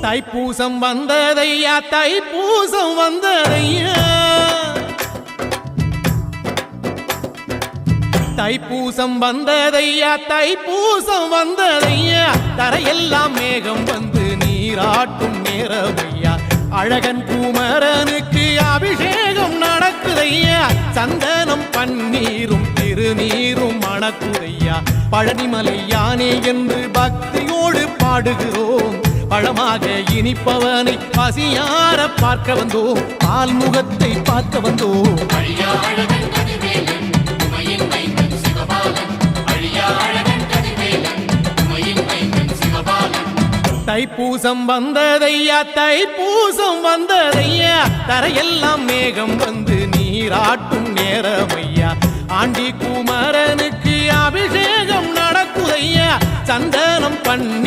தைப்பூசம் வந்ததையா தைப்பூசம் வந்ததையா தைப்பூசம் வந்ததையா தைப்பூசம் வந்ததையா தரையெல்லாம் மேகம் வந்து நீராட்டும் நேரமையா அழகன் குமரனுக்கு அபிஷேகம் நடக்குதையா சந்தனம் பன்னீரும் திருநீரும் மணக்குதையா பழனிமலை யானே என்று பக்தியோடு பாடுகிறோம் பழமாக இனிப்பவனை பசியார பார்க்க வந்தோம் பால்முகத்தை பார்க்க வந்தோம் தைப்பூசம் வந்ததையா தைப்பூசம் வந்ததையா தரையெல்லாம் மேகம் வந்து நீராட்டும் நேரமையா ஆண்டி குமரனுக்கு அபிஷேகம் நடக்குதையா சந்தனம் பண்ணி